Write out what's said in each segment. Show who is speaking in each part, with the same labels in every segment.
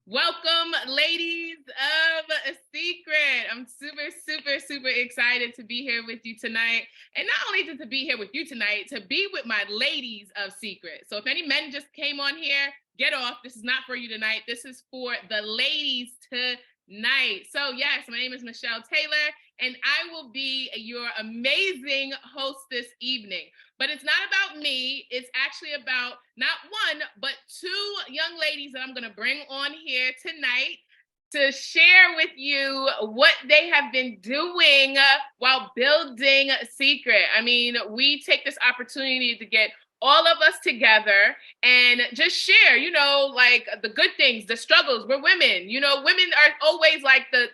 Speaker 1: Welcome, ladies of Seacret. I'm super excited to be here with you tonight. And not only to be here with you tonight, to be with my ladies of Seacret. So if any men just came on here, get off. This is not for you tonight. This is for the ladies tonight. So yes, my name is Michelle Taylor, and I will be your amazing host this evening. But it's not about me. It's actually about not one, but two young ladies that I'm going to bring on here tonight to share with you what they have been doing while building Seacret. I mean, we take this opportunity to get all of us together and just share, like the good things, the struggles. We're women, women are always like the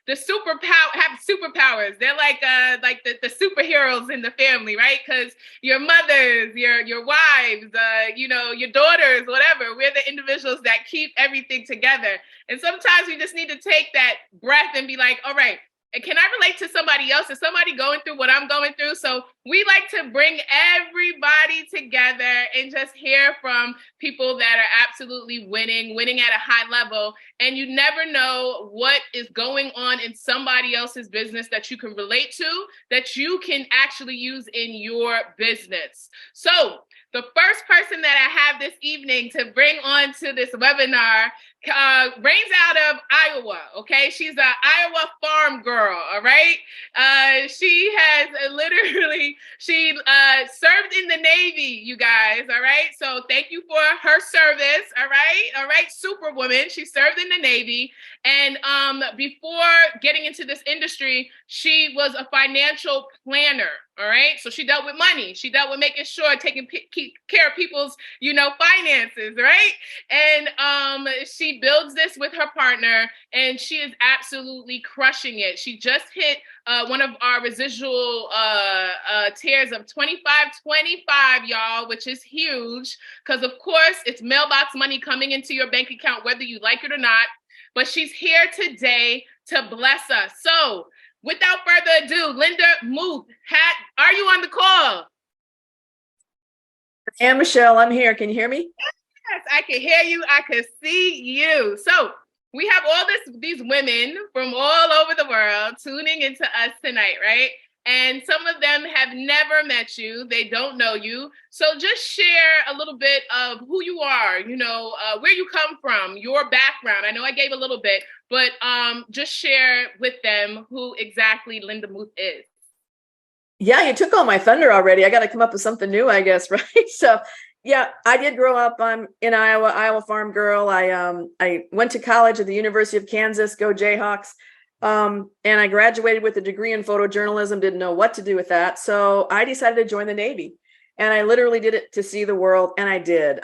Speaker 1: have superpowers. They're like the superheroes in the family, right? Because your mothers, your wives, your daughters, whatever, we're the individuals that keep everything together. And sometimes we just need to take that breath and be like, all right, can I relate to somebody else? Is somebody going through what I'm going through? So we like to bring everybody together and just hear from people that are absolutely winning at a high level. And you never know what is going on in somebody else's business that you can relate to, that you can actually use in your business. So the first person that I have this evening to bring on to this webinar reigns out of Iowa, okay? She's an Iowa farm girl, all right? She has served in the Navy, you guys, all right? So thank you for her service, all right? All right, superwoman. She served in the Navy. And before getting into this industry, she was a financial planner, all right? So she dealt with money. She dealt with making sure, taking care of people's, finances, right? And she builds this with her partner, and she is absolutely crushing it. She just hit one of our residual tiers of 2525, y'all, which is huge because, of course, it's mailbox money coming into your bank account, whether you like it or not. But she's here today to bless us. So without further ado, Linda Muth, are you on the call?
Speaker 2: And Michelle, I'm here. Can you hear me?
Speaker 1: Yes, I can hear you. I can see you. So we have these women from all over the world tuning into us tonight, right? And some of them have never met you. They don't know you. So just share a little bit of who you are, where you come from, your background. I know I gave a little bit, but just share with them who exactly Linda Muth is.
Speaker 2: Yeah, you took all my thunder already. I got to come up with something new, I guess, right? So, yeah, I did grow up. I'm in Iowa farm girl. I went to college at the University of Kansas, go Jayhawks. And I graduated with a degree in photojournalism, didn't know what to do with that. So I decided to join the Navy. And I literally did it to see the world, and I did.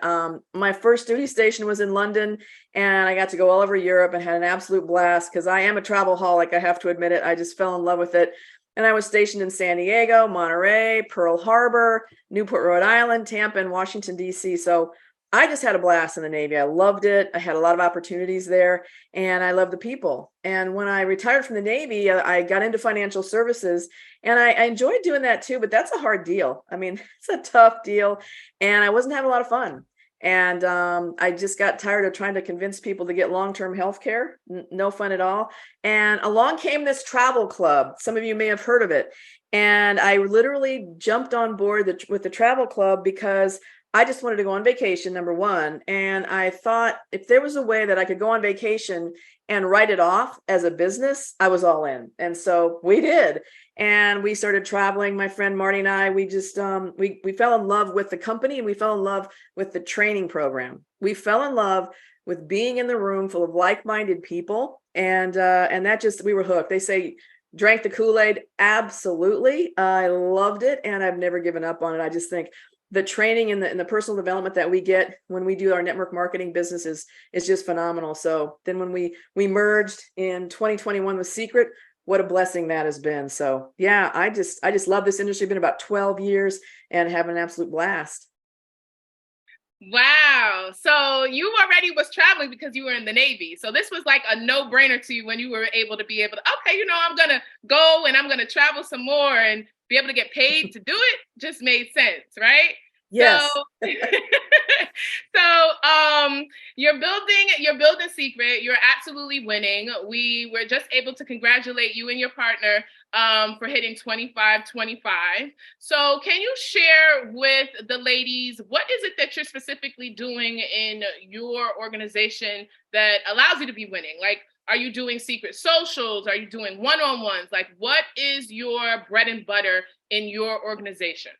Speaker 2: My first duty station was in London, and I got to go all over Europe and had an absolute blast because I am a travelholic, I have to admit it. I just fell in love with it. And I was stationed in San Diego, Monterey, Pearl Harbor, Newport, Rhode Island, Tampa, and Washington, D.C. So I just had a blast in the Navy. I loved it. I had a lot of opportunities there, and I loved the people. And when I retired from the Navy, I got into financial services, and I enjoyed doing that too, but that's a hard deal. I mean, it's a tough deal, and I wasn't having a lot of fun. And I just got tired of trying to convince people to get long-term health care. No fun at all. And along came this travel club. Some of you may have heard of it. And I literally jumped on board with the travel club because I just wanted to go on vacation, number one. And I thought if there was a way that I could go on vacation and write it off as a business, I was all in. And so we did. And we started traveling. My friend Marty and I, we just we fell in love with the company, and we fell in love with the training program. We fell in love with being in the room full of like-minded people, and that just, we were hooked. They say drank the Kool-Aid. Absolutely, I loved it, and I've never given up on it. I just think the training and the personal development that we get when we do our network marketing business is just phenomenal. So then when we merged in 2021 with Seacret, what a blessing that has been. So yeah, I just love this industry. Been about 12 years and having an absolute blast.
Speaker 1: Wow. So you already was traveling because you were in the Navy. So this was like a no-brainer to you when you were able to, okay, I'm going to go and I'm going to travel some more and be able to get paid to do it. Just made sense, right? So,
Speaker 2: Yes.
Speaker 1: so you're building Seacret. You're absolutely winning. We were just able to congratulate you and your partner for hitting 25-25. So can you share with the ladies, what is it that you're specifically doing in your organization that allows you to be winning? Like, are you doing secret socials? Are you doing one-on-ones? Like, what is your bread and butter in your organization?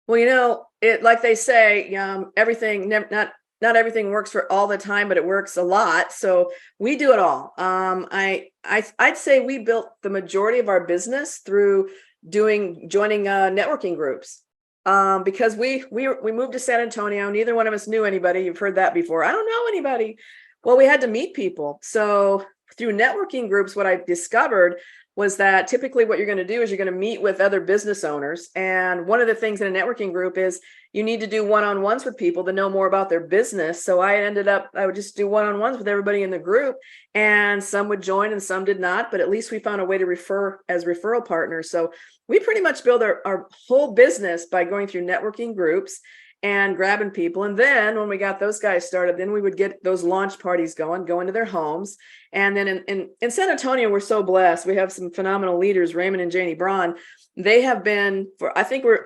Speaker 2: Well, it like they say, everything not everything works for all the time, but it works a lot. So we do it all. I'd say we built the majority of our business through joining networking groups. Because we moved to San Antonio. Neither one of us knew anybody. You've heard that before. I don't know anybody. Well, we had to meet people. So through networking groups, what I discovered was that typically what you're going to do is you're going to meet with other business owners. And one of the things in a networking group is you need to do one-on-ones with people to know more about their business. So I would just do one-on-ones with everybody in the group, and some would join and some did not, but at least we found a way to refer as referral partners. So we pretty much build our whole business by going through networking groups and grabbing people. And then when we got those guys started, then we would get those launch parties go into their homes. And then in San Antonio, we're so blessed. We have some phenomenal leaders, Raymond and Janie Braun. They have been I think we're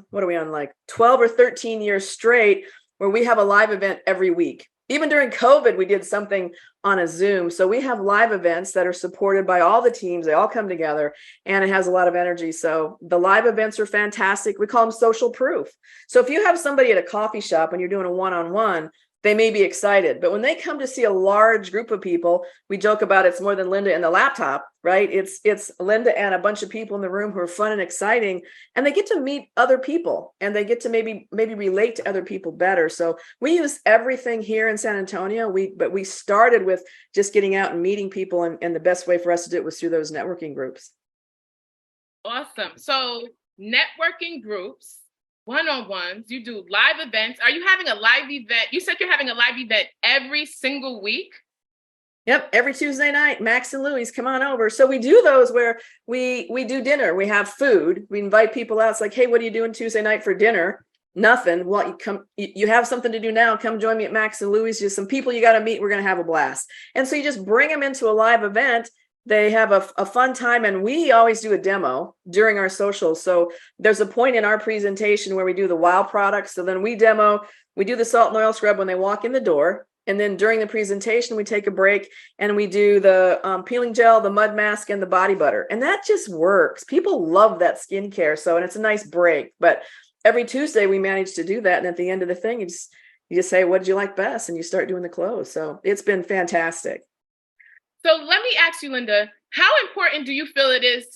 Speaker 2: what are we on, like 12 or 13 years straight, where we have a live event every week. Even during COVID, we did something on a Zoom. So we have live events that are supported by all the teams. They all come together, and it has a lot of energy. So the live events are fantastic. We call them social proof. So if you have somebody at a coffee shop and you're doing a one-on-one, they may be excited. But when they come to see a large group of people, we joke about it's more than Linda and the laptop, right? It's Linda and a bunch of people in the room who are fun and exciting, and they get to meet other people, and they get to maybe relate to other people better. So we use everything here in San Antonio. But we started with just getting out and meeting people, and the best way for us to do it was through those networking groups.
Speaker 1: Awesome. So networking groups, one-on-ones, you do live events. Are you having a live event? You said you're having a live event every single week?
Speaker 2: Yep, every Tuesday night, Max and Louie's, come on over. So we do those where we do dinner. We have food. We invite people out. It's like, hey, what are you doing Tuesday night for dinner? Nothing. Well, you have something to do now. Come join me at Max and Louie's. Just some people you got to meet. We're going to have a blast. And so you just bring them into a live event. They have a fun time, and we always do a demo during our socials. So there's a point in our presentation where we do the wow products. So then we do the salt and oil scrub when they walk in the door. And then during the presentation, we take a break and we do the peeling gel, the mud mask, and the body butter. And that just works. People love that skincare. And it's a nice break. But every Tuesday we manage to do that. And at the end of the thing, you just say, what did you like best? And you start doing the close. So it's been fantastic.
Speaker 1: So let me ask you, Linda, how important do you feel it is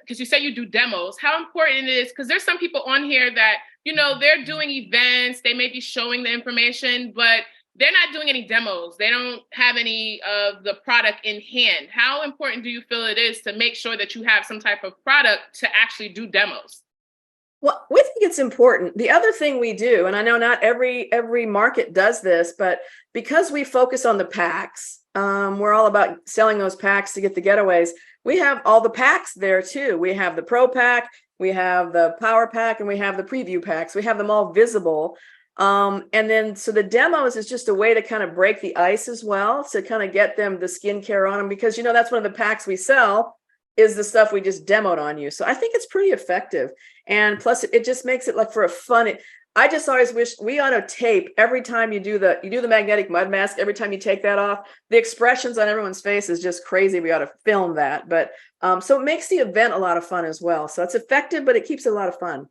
Speaker 1: because you say you do demos, how important it is, because there's some people on here that, they're doing events, they may be showing the information, but they're not doing any demos. They don't have any of the product in hand. How important do you feel it is to make sure that you have some type of product to actually do demos?
Speaker 2: Well, we think it's important. The other thing we do, and I know not every market does this, but because we focus on the packs, we're all about selling those packs to get the getaways. We have all the packs there too. We have the Pro Pack, we have the Power Pack, and we have the Preview Packs. We have them all visible. And then, so the demos is just a way to kind of break the ice as well, to kind of get them the skincare on them, because, that's one of the packs we sell is the stuff we just demoed on you. So I think it's pretty effective. And plus it just makes it like for a fun, I just always wish we ought to tape every time you do the magnetic mud mask. Every time you take that off, the expressions on everyone's face is just crazy. We ought to film that. But so it makes the event a lot of fun as well. So it's effective, but it keeps it a lot of fun.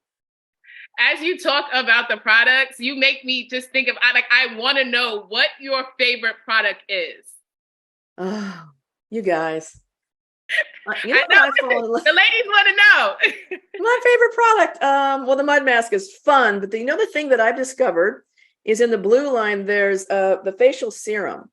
Speaker 1: As you talk about the products, you make me just think of, I want to know what your favorite product is.
Speaker 2: Oh, you guys.
Speaker 1: The ladies want to know.
Speaker 2: My favorite product. Well, the mud mask is fun, but the thing that I've discovered is in the blue line, there's the facial serum.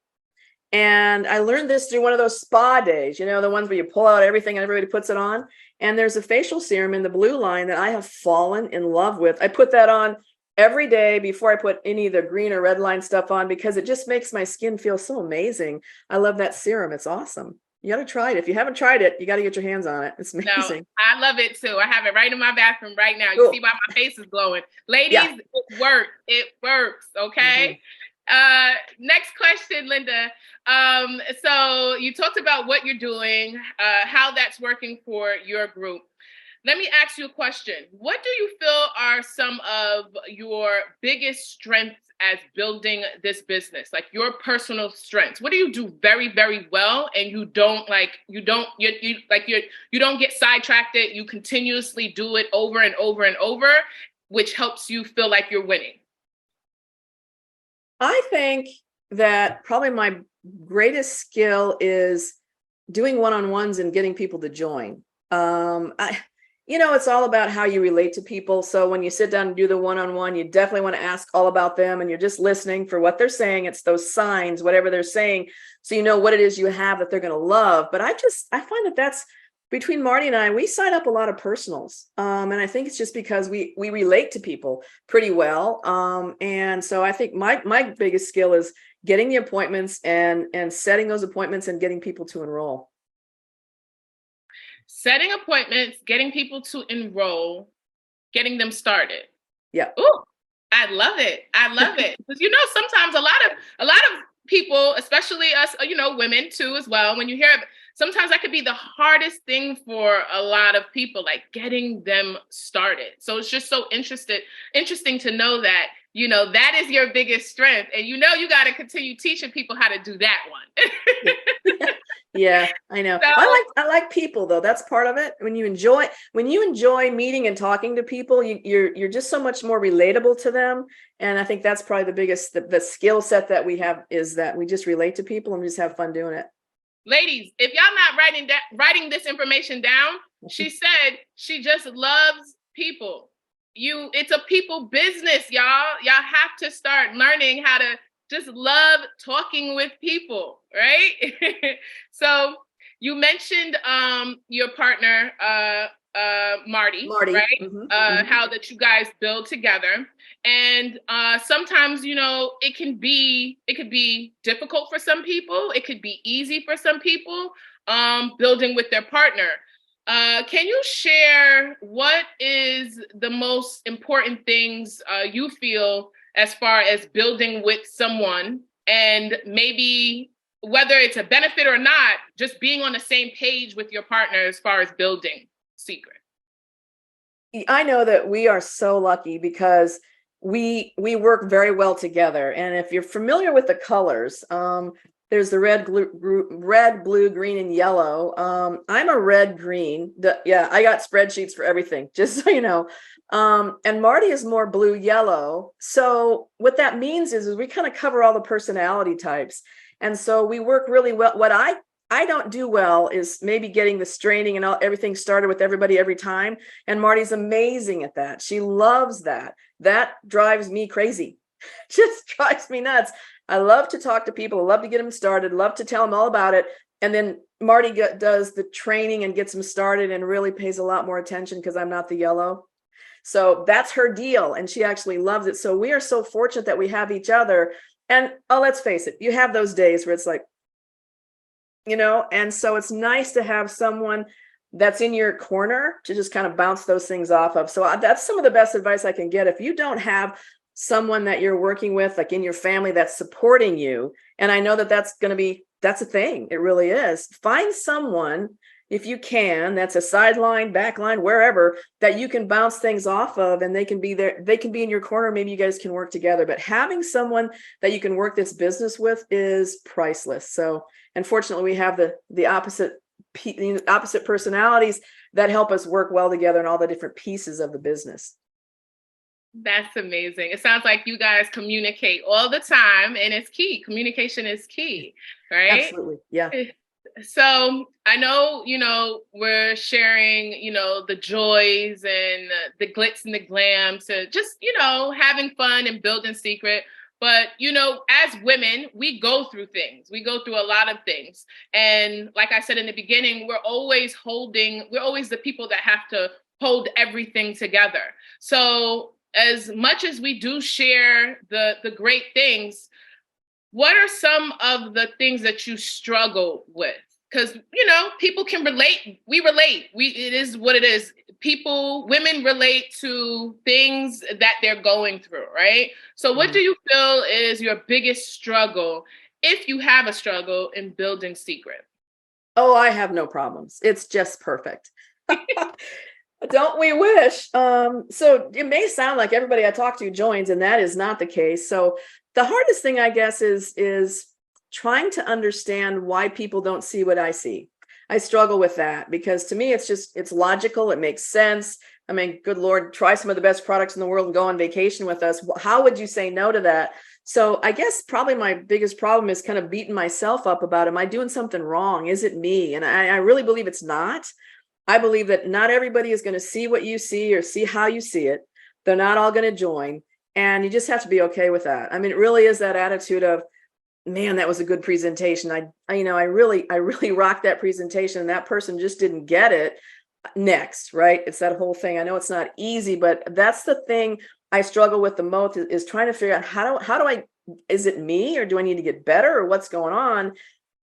Speaker 2: And I learned this through one of those spa days, the ones where you pull out everything and everybody puts it on. And there's a facial serum in the blue line that I have fallen in love with. I put that on every day before I put any of the green or red line stuff on, because it just makes my skin feel so amazing. I love that serum. It's awesome. You got to try it. If you haven't tried it, you got to get your hands on it. It's
Speaker 1: No,
Speaker 2: amazing.
Speaker 1: I love it too. I have it right in my bathroom right now. You
Speaker 2: Cool.
Speaker 1: see why my face is glowing.
Speaker 2: Yeah.
Speaker 1: Ladies, it works. It works.
Speaker 2: Mhm.
Speaker 1: Okay. Next question, Linda. So you talked about what you're doing, how that's working for your group. Let me ask you a question. What do you feel are some of your biggest strengths as building this business? Like your personal strengths. What do you do very, very well and you don't you don't get sidetracked it. You continuously do it over and over and over, which helps you feel like you're winning.
Speaker 2: I think that probably my greatest skill is doing one-on-ones and getting people to join. It's all about how you relate to people. So when you sit down and do the one-on-one, you definitely want to ask all about them and you're just listening for what they're saying. It's those signs, whatever they're saying, so you know what it is you have that they're going to love. But I find that that's between Marty and I, we sign up a lot of personals. And I think it's just because we relate to people pretty well. And so I think my biggest skill is getting the appointments and setting those appointments and getting people to enroll.
Speaker 1: Setting appointments, getting people to enroll, getting them started.
Speaker 2: Yeah.
Speaker 1: Ooh, I love it. I love it. Because sometimes a lot of people, especially us, women too as well, when you hear it, sometimes that could be the hardest thing for a lot of people, like getting them started. So it's just so interesting to know that, that is your biggest strength. And you got to continue teaching people how to do that one.
Speaker 2: Yeah, I know.
Speaker 1: So,
Speaker 2: I like people though. That's part of it. When you enjoy meeting and talking to people, you're just so much more relatable to them. And I think that's probably the biggest the skill set that we have is that we just relate to people and we just have fun doing it.
Speaker 1: ladies, if y'all not writing this information down, she said she just loves people. It's a people business, y'all. Y'all have to start learning how to just love talking with people, right? So you mentioned your partner, Marty,
Speaker 2: Marty.
Speaker 1: right? How that you guys build together. And sometimes, it could be difficult for some people. It could be easy for some people building with their partner. Can you share what is the most important things you feel as far as building with someone, and maybe whether it's a benefit or not, just being on the same page with your partner as far as building Seacret?
Speaker 2: I know that we are so lucky because we work very well together. And if you're familiar with the colors, there's the red, blue, green, and yellow. I'm a red green. I got spreadsheets for everything, just so you know. And Marty is more blue, yellow. So what that means is we kind of cover all the personality types. And so we work really well. What I don't do well is maybe getting the straining and everything started with everybody every time. And Marty's amazing at that. She loves that. That drives me crazy. Just drives me nuts. I love to talk to people. I love to get them started. Love to tell them all about it. And then Marty does the training and gets them started and really pays a lot more attention because I'm not the yellow. So that's her deal. And she actually loves it. So we are so fortunate that we have each other. And let's face it, you have those days where it's like, and so it's nice to have someone that's in your corner to just kind of bounce those things off of. So that's some of the best advice I can get. If you don't have someone that you're working with, like in your family, that's supporting you, and I know that's a thing. It really is. Find someone, if you can, that's a sideline, backline, wherever, that you can bounce things off of, and they can be there. They can be in your corner. Maybe you guys can work together. But having someone that you can work this business with is priceless. So, unfortunately, we have the opposite personalities that help us work well together in all the different pieces of the business.
Speaker 1: That's amazing. It sounds like you guys communicate all the time, and it's key. Communication is key, right?
Speaker 2: Absolutely. Yeah.
Speaker 1: So I know, we're sharing, the joys and the glitz and the glam to just, having fun and building Seacret. But, as women, we go through things. We go through a lot of things. And like I said in the beginning, we're always the people that have to hold everything together. So as much as we do share the great things, what are some of the things that you struggle with? because people can relate. We relate. It is what it is. Women relate to things that they're going through, right? So what do you feel is your biggest struggle, if you have a struggle, in building Seacret?
Speaker 2: Oh, I have no problems. It's just perfect. Don't we wish? So it may sound like everybody I talk to joins, and that is not the case. So the hardest thing, I guess, is trying to understand why people don't see what I see. I struggle with that because to me, it's logical. It makes sense. I mean, good Lord, try some of the best products in the world and go on vacation with us. How would you say no to that? So I guess probably my biggest problem is kind of beating myself up about, am I doing something wrong? Is it me? And I really believe it's not. I believe that not everybody is going to see what you see or see how you see it. They're not all going to join. And you just have to be okay with that. I mean, it really is that attitude of, man, that was a good presentation. I really rocked that presentation, and that person just didn't get it. Next, right? It's that whole thing. I know it's not easy, but that's the thing I struggle with the most is trying to figure out how do I, is it me, or do I need to get better, or what's going on?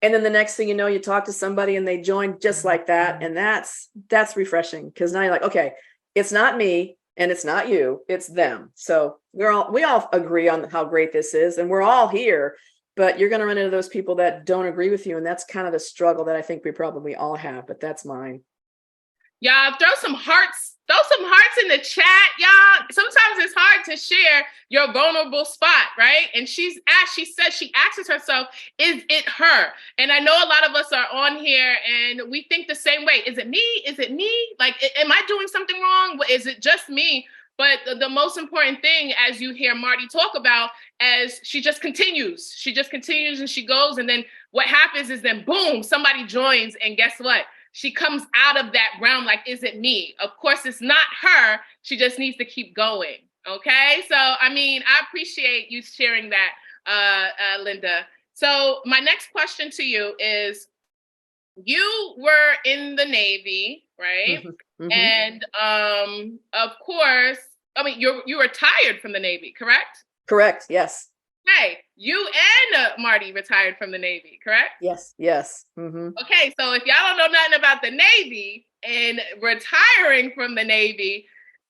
Speaker 2: And then the next thing you know, you talk to somebody and they join just like that. And that's refreshing, because now you're like, okay, it's not me and it's not you, it's them. So we all agree on how great this is, and we're all here, but you're going to run into those people that don't agree with you. And that's kind of the struggle that I think we probably all have, but that's mine.
Speaker 1: Y'all throw some hearts in the chat, y'all. Sometimes it's hard to share your vulnerable spot, right? And she asks herself, is it her? And I know a lot of us are on here and we think the same way. Is it me? Is it me? Like, am I doing something wrong? Is it just me? But the most important thing, as you hear Marty talk about, as she just continues and she goes. And then what happens is then boom, somebody joins, and guess what? She comes out of that realm like, is it me? Of course, it's not her. She just needs to keep going. Okay. So, I mean, I appreciate you sharing that, Linda. So my next question to you is, you were in the Navy, right? Mm-hmm. And of course, I mean, you retired from the Navy, correct?
Speaker 2: Correct. Yes.
Speaker 1: Hey, you and Marty retired from the Navy, correct?
Speaker 2: Yes. Yes. Mm-hmm.
Speaker 1: Okay, so if y'all don't know nothing about the Navy and retiring from the Navy,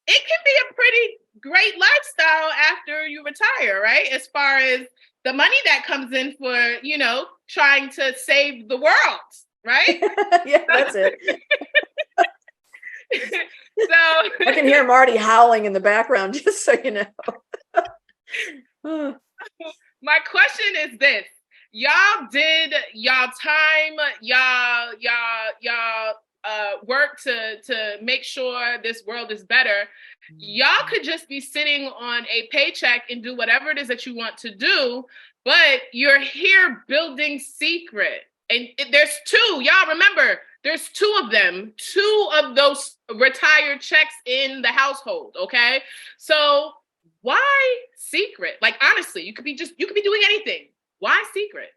Speaker 1: it can be a pretty great lifestyle after you retire, right? As far as the money that comes in for, trying to save the world, right?
Speaker 2: Yeah, that's it.
Speaker 1: So
Speaker 2: I can hear Marty howling in the background, just so you know.
Speaker 1: My question is this. Y'all did y'all time, y'all work to make sure this world is better. Y'all could just be sitting on a paycheck and do whatever it is that you want to do, but you're here building Seacret. And there's two, y'all remember, there's two of them, two of those retired checks in the household, okay? So why Seacret? Like, honestly, you could be doing anything. Why Seacret?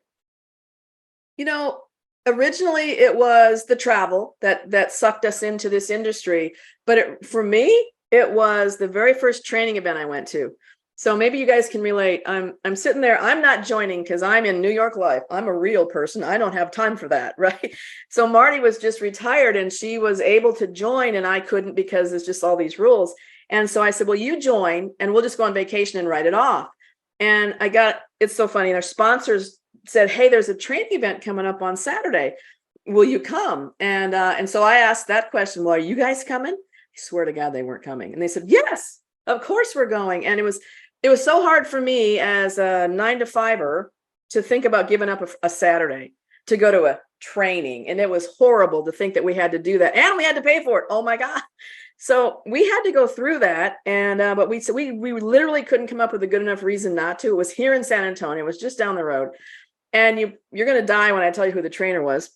Speaker 2: Originally it was the travel that sucked us into this industry, but for me, it was the very first training event I went to. So maybe you guys can relate. I'm sitting there. I'm not joining because I'm in New York life. I'm a real person. I don't have time for that, right? So Marty was just retired and she was able to join and I couldn't because there's just all these rules. And so I said, well, you join and we'll just go on vacation and write it off. And it's so funny. Our sponsors said, hey, there's a training event coming up on Saturday. Will you come? And so I asked that question, well, are you guys coming? I swear to God, they weren't coming. And they said, yes, of course we're going. And it was so hard for me as a 9-to-5er to think about giving up a Saturday to go to a training. And it was horrible to think that we had to do that. And we had to pay for it. Oh my God. So we had to go through that. And, but we literally couldn't come up with a good enough reason not to. It was here in San Antonio. It was just down the road. And you're going to die when I tell you who the trainer was.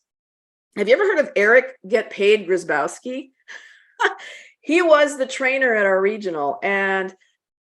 Speaker 2: Have you ever heard of Eric Get Paid Grzybowski? He was the trainer at our regional, and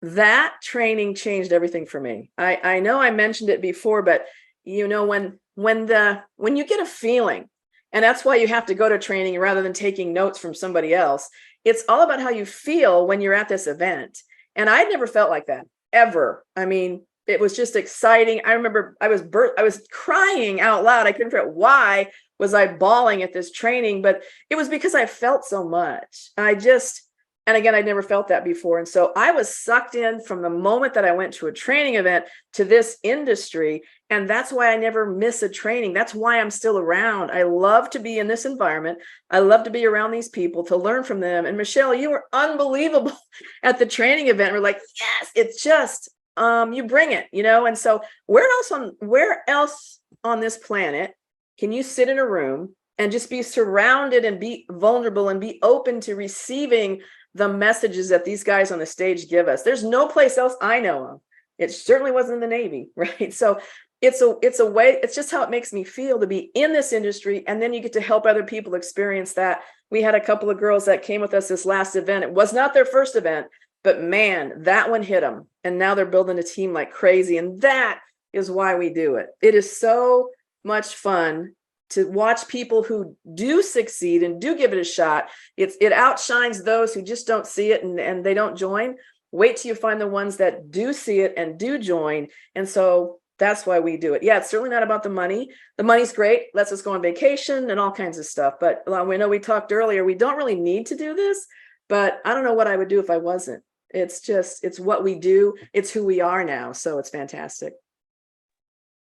Speaker 2: that training changed everything for me. I know I mentioned it before, but when you get a feeling, and that's why you have to go to training rather than taking notes from somebody else. It's all about how you feel when you're at this event. And I'd never felt like that ever. I mean, it was just exciting. I remember I was crying out loud. I couldn't figure out why was I bawling at this training, but it was because I felt so much. And again, I'd never felt that before. And so I was sucked in from the moment that I went to a training event to this industry. And that's why I never miss a training. That's why I'm still around. I love to be in this environment. I love to be around these people, to learn from them. And Michelle, you were unbelievable at the training event. We're like, yes, it's just, you bring it, And so where else on this planet can you sit in a room and just be surrounded and be vulnerable and be open to receiving the messages that these guys on the stage give us? There's no place else I know of. It certainly wasn't in the Navy, right? So it's a way, it's just how it makes me feel to be in this industry. And then you get to help other people experience that. We had a couple of girls that came with us this last event. It was not their first event, but man, that one hit them. And now they're building a team like crazy. And that is why we do it. It is so much fun to watch people who do succeed and do give it a shot. It outshines those who just don't see it and they don't join. Wait till you find the ones that do see it and do join. And so that's why we do it. Yeah, it's certainly not about the money. The money's great, lets us go on vacation and all kinds of stuff. But we know we talked earlier, we don't really need to do this, but I don't know what I would do if I wasn't. It's what we do. It's who we are now. So it's fantastic.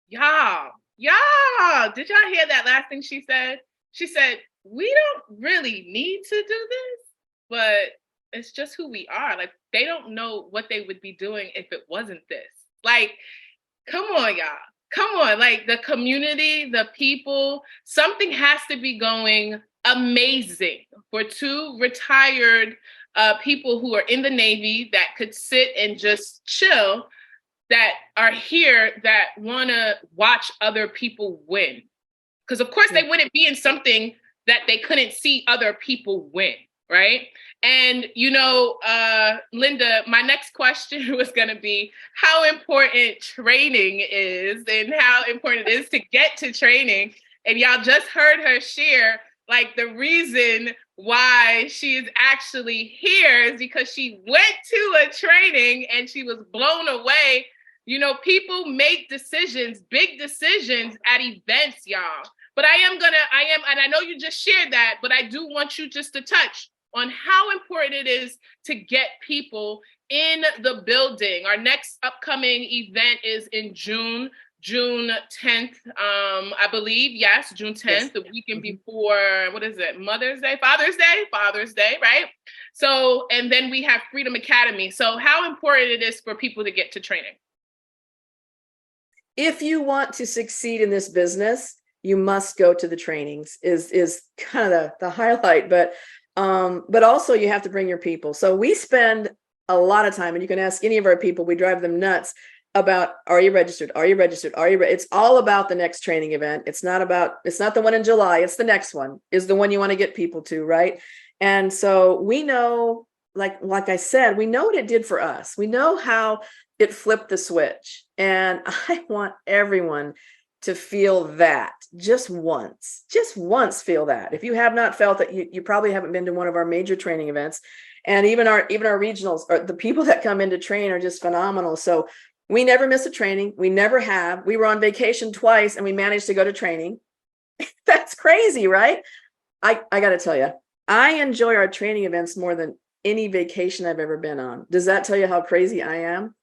Speaker 1: Y'all, did y'all hear that last thing she said? She said, we don't really need to do this, but it's just who we are. Like, they don't know what they would be doing if it wasn't this. Like, come on, y'all. Come on. Like, the community, the people, something has to be going amazing for two retired people who are in the Navy that could sit and just chill, that are here, that want to watch other people win. Because of course they wouldn't be in something that they couldn't see other people win, right? And, Linda, my next question was going to be how important training is and how important it is to get to training. And y'all just heard her share, like, the reason why she is actually here is because she went to a training and she was blown away. People make decisions, big decisions at events, y'all. But and I know you just shared that, but I do want you just to touch on how important it is to get people in the building. Our next upcoming event is in June 10th, I believe. Yes, June 10th, yes. The weekend before, what is it? Father's Day, right? So, and then we have Freedom Academy. So how important it is for people to get to training.
Speaker 2: If you want to succeed in this business, you must go to the trainings is kind of the highlight, but also you have to bring your people. So we spend a lot of time, and you can ask any of our people, we drive them nuts about, are you registered? Are you registered? It's all about the next training event. It's not the one in July. It's the next one is the one you want to get people to, right? And so we know, like I said, we know what it did for us. We know how it flipped the switch. And I want everyone to feel that just once feel that. If you have not felt that, you probably haven't been to one of our major training events. And even our regionals, or the people that come in to train, are just phenomenal. So we never miss a training. We never have. We were on vacation twice and we managed to go to training. That's crazy, right? I got to tell you, I enjoy our training events more than any vacation I've ever been on. Does that tell you how crazy I am?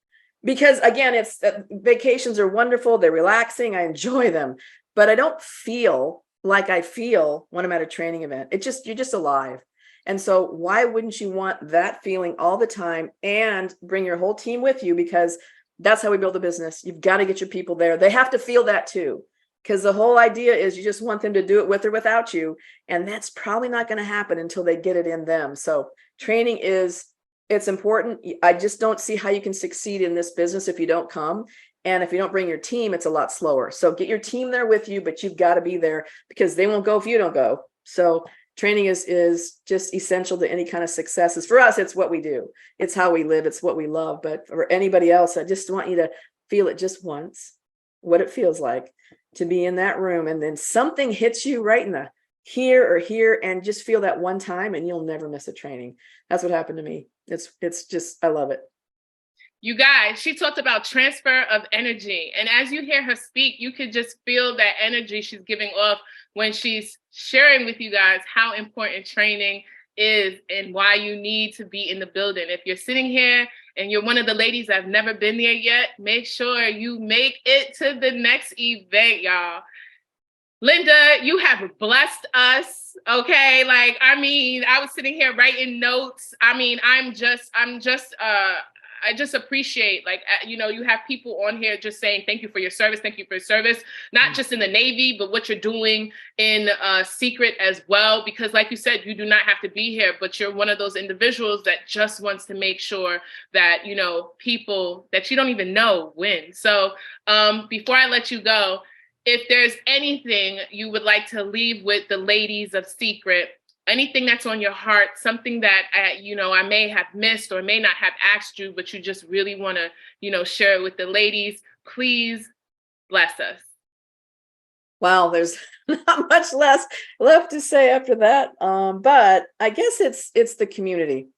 Speaker 2: Because again, vacations are wonderful. They're relaxing. I enjoy them, but I don't feel like I feel when I'm at a training event. You're just alive. And so why wouldn't you want that feeling all the time and bring your whole team with you? Because that's how we build a business. You've got to get your people there. They have to feel that too, because the whole idea is you just want them to do it with or without you. And that's probably not going to happen until they get it in them. So training it's important. I just don't see how you can succeed in this business if you don't come. And if you don't bring your team, it's a lot slower. So get your team there with you, but you've got to be there because they won't go if you don't go. So training is just essential to any kind of successes. For us, it's what we do. It's how we live. It's what we love. But for anybody else, I just want you to feel it just once, what it feels like to be in that room. And then something hits you right in the here, and just feel that one time and you'll never miss a training. That's what happened to me. It's just, I love it.
Speaker 1: You guys, she talked about transfer of energy. And as you hear her speak, you could just feel that energy she's giving off when she's sharing with you guys how important training is and why you need to be in the building. If you're sitting here and you're one of the ladies that have never been there yet, make sure you make it to the next event, y'all. Linda, you have blessed us. Okay. Like, I mean, I was sitting here writing notes. I mean, I just appreciate, like, you have people on here just saying, thank you for your service. Thank you for your service, not just in the Navy, but what you're doing in Seacret as well. Because like you said, you do not have to be here, but you're one of those individuals that just wants to make sure that, people that you don't even know win. So before I let you go, if there's anything you would like to leave with the ladies of Seacret, anything that's on your heart, something that, I may have missed or may not have asked you, but you just really want to, share it with the ladies, please bless us.
Speaker 2: Wow, there's not much left to say after that. But I guess it's the community.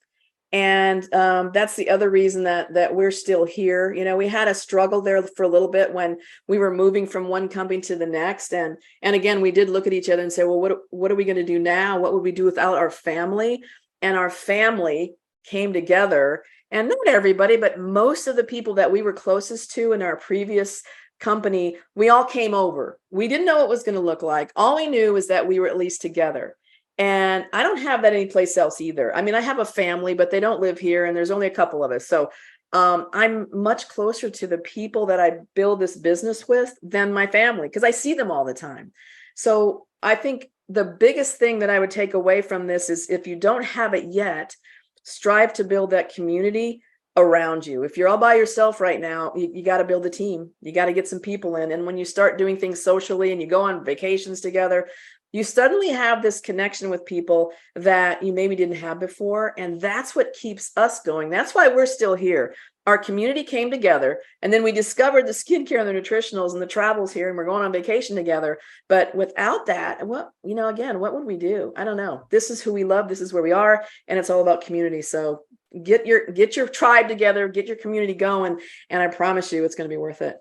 Speaker 2: And that's the other reason that we're still here. We had a struggle there for a little bit when we were moving from one company to the next. And again, we did look at each other and say, well, what are we going to do now? What would we do without our family? And our family came together, and not everybody, but most of the people that we were closest to in our previous company, we all came over. We didn't know what it was going to look like. All we knew was that we were at least together. And I don't have that anyplace else either. I mean, I have a family, but they don't live here, and there's only a couple of us. So I'm much closer to the people that I build this business with than my family, because I see them all the time. So I think the biggest thing that I would take away from this is, if you don't have it yet, strive to build that community around you. If you're all by yourself right now, you got to build a team. You got to get some people in. And when you start doing things socially and you go on vacations together, you suddenly have this connection with people that you maybe didn't have before. And that's what keeps us going. That's why we're still here. Our community came together, and then we discovered the skincare and the nutritionals and the travels here, and we're going on vacation together. But without that, again, what would we do? I don't know. This is who we love. This is where we are. And it's all about community. So get your tribe together, get your community going. And I promise you, it's going to be worth it.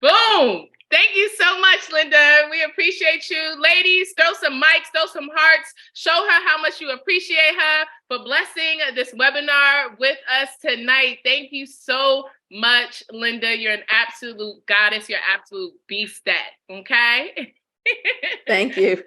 Speaker 1: Boom. Thank you so much, Linda. We appreciate you. Ladies, throw some mics, throw some hearts. Show her how much you appreciate her for blessing this webinar with us tonight. Thank you so much, Linda. You're an absolute goddess. You're an absolute beast. Okay?
Speaker 2: Thank you.